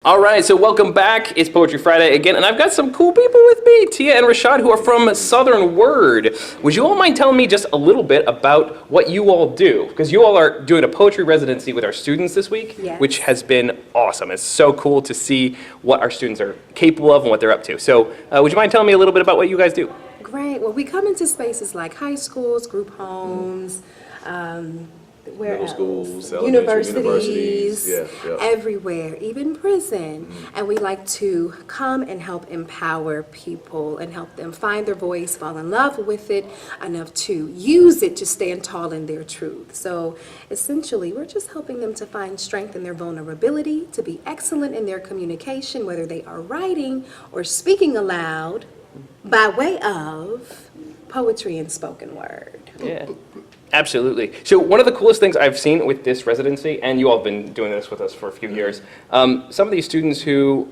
All right, so welcome back. It's Poetry Friday again, and I've got some cool people with me, Tia and Rashad, who are from Southern Word. Would you all mind telling me just a little bit about what you all do? Because you all are doing a poetry residency with our students this week, Yes. which has been awesome. It's so cool to see what our students are capable of and what they're up to. So would you mind telling me a little bit about what you guys do? Great. Well, we come into spaces like high schools, group homes, where Middle else? schools, elementary Universities, yeah. everywhere, even prison. And we like to come and help empower people and help them find their voice, fall in love with it, enough to use it to stand tall in their truth. So essentially, we're just helping them to find strength in their vulnerability, to be excellent in their communication, whether they are writing or speaking aloud by way of poetry and spoken word. Yeah. Absolutely. So one of the coolest things I've seen with this residency, and you all have been doing this with us for a few years, some of these students who,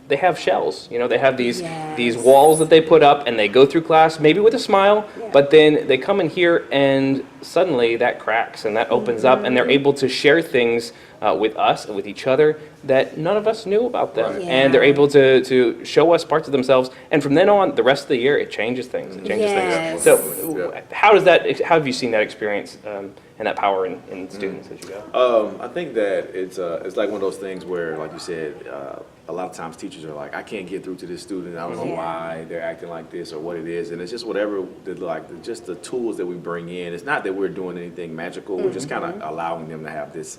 they have shells, they have these walls that they put up and they go through class maybe with a smile, but then they come in here and suddenly that cracks and that opens up and they're able to share things with us and with each other that none of us knew about them. Right. And they're able to show us parts of themselves, and from then on, the rest of the year, it changes things. It changes Yes. things. So how have you seen that experience and that power in students as you go? I think that it's like one of those things where, like you said, a lot of times teachers are like, I can't get through to this student. I don't know why they're acting like this or what it is, and it's just whatever. Just the tools that we bring in. It's not that we're doing anything magical. We're just kind of allowing them to have this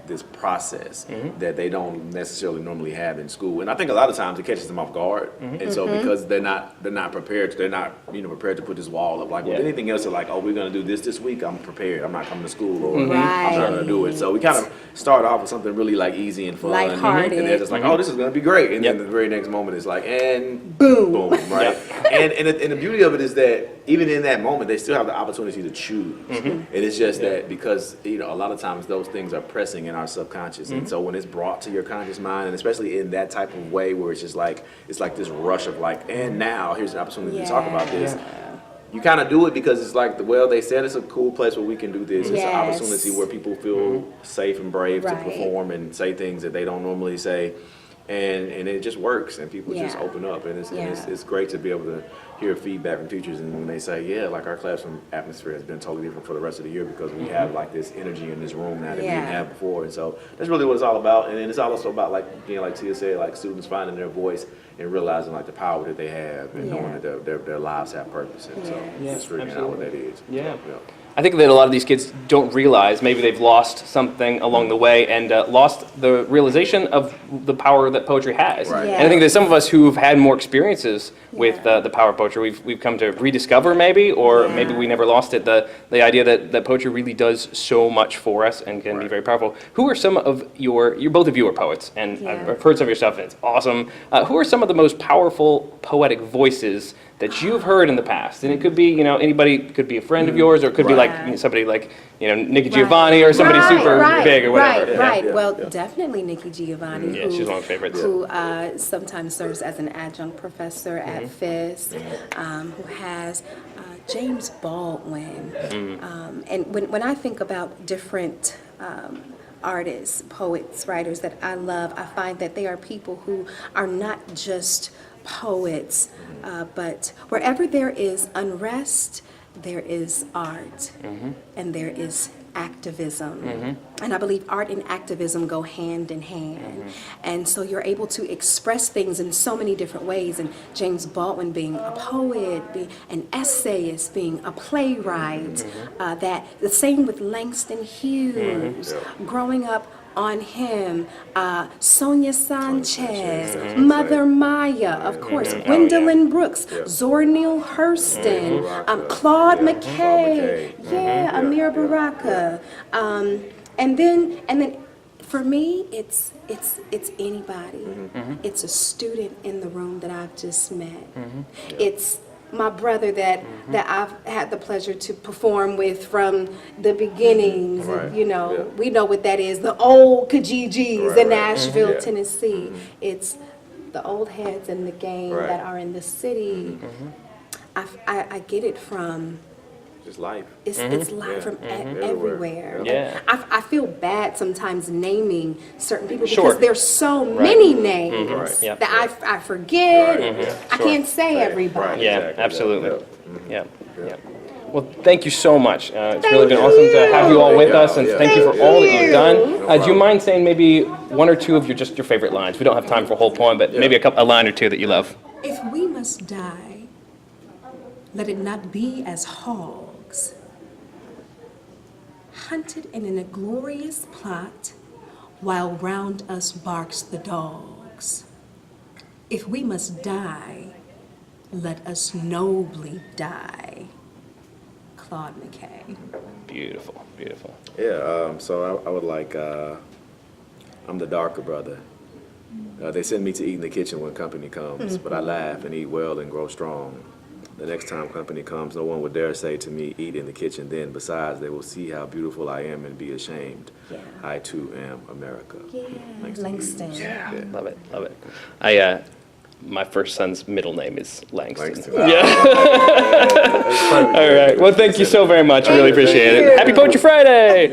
this process that they don't necessarily normally have in school. And I think a lot of times it catches them off guard, and so because they're not prepared, they're not prepared to put this wall up. Like with anything else, they're like, oh, we're going to do this week. I'm prepared. I'm not coming to school, or I'm not going to do it. So we kind of start off with something really like easy and fun, Lighthearted. and they're just like, oh, this is going to be great. And then the very next moment is like, and boom, right? And the beauty of it is that even in that moment, they still have the opportunity to choose. And it's just that because a lot of times those things are pressing in our subconscious, and so when it's brought to your conscious mind, and especially in that type of way where it's just like it's like this rush of like, and now here's an opportunity to talk about this. You kind of do it because it's like, well, they said it's a cool place where we can do this. It's an opportunity where people feel safe and brave to perform and say things that they don't normally say. And it just works, and people just open up, and it's great to be able to hear feedback from teachers, and when they say, like our classroom atmosphere has been totally different for the rest of the year because we have like this energy in this room now that we didn't have before, and so that's really what it's all about. And then it's also about like Tia said, like students finding their voice and realizing like the power that they have and knowing that their lives have purpose, and so that's figuring out what that is. I think that a lot of these kids don't realize maybe they've lost something along the way and lost the realization of the power that poetry has. Right. And I think that some of us who've had more experiences with the power of poetry, we've come to rediscover maybe, or maybe we never lost it, the idea that poetry really does so much for us and can be very powerful. Who are some of both of you are poets, and I've heard some of your stuff and it's awesome. Who are some of the most powerful poetic voices that you've heard in the past? And it could be, anybody, could be a friend of yours, or it could be like somebody like, Nikki Giovanni or somebody super big or whatever. Well, definitely Nikki Giovanni, who, she's one of my favorites. Who sometimes serves as an adjunct professor at FIS, who has James Baldwin. And when I think about different artists, poets, writers that I love, I find that they are people who are not just poets, but wherever there is unrest, there is art, and there is activism. And I believe art and activism go hand in hand. And so you're able to express things in so many different ways. And James Baldwin being a poet, being an essayist, being a playwright, that the same with Langston Hughes, growing up on him, Sonia Sanchez, Mother Maya, of course, Gwendolyn Brooks, Zora Neale Hurston, Claude McKay, Amir Baraka, and then for me, it's anybody. It's a student in the room that I've just met. It's my brother that I've had the pleasure to perform with from the beginnings. We know what that is. The old Kijijis in Nashville, Tennessee. It's the old heads in the game that are in the city. I get it from Just life. It's live from everywhere. Yeah. I feel bad sometimes naming certain people Sure. because there's so many names Right. Yep. that I forget. Right. And I Sure. can't say Right. everybody. Yeah, Exactly. absolutely. Yep. Yeah, yeah. Well, thank you so much. It's really been awesome to have you all with us, and Yeah, thank you for yeah, all that yeah. you've done. No Do you problem. mind saying maybe one or two of your favorite lines? We don't have time for a whole poem, but maybe a line or two that you love. If we must die, let it not be as hogs, hunted in an inglorious plot, while round us barks the dogs. If we must die, let us nobly die. Claude McKay. Beautiful, beautiful. Yeah, so I would like, I'm the darker brother. They send me to eat in the kitchen when company comes, but I laugh and eat well and grow strong. The next time company comes, no one would dare say to me, eat in the kitchen then. Besides, they will see how beautiful I am and be ashamed. Yeah. I too am America. Yeah, Langston. Yeah, love it, love it. My first son's middle name is Langston. Langston. Yeah. All right. Well, thank you so very much. I really appreciate it. Happy Poetry Friday.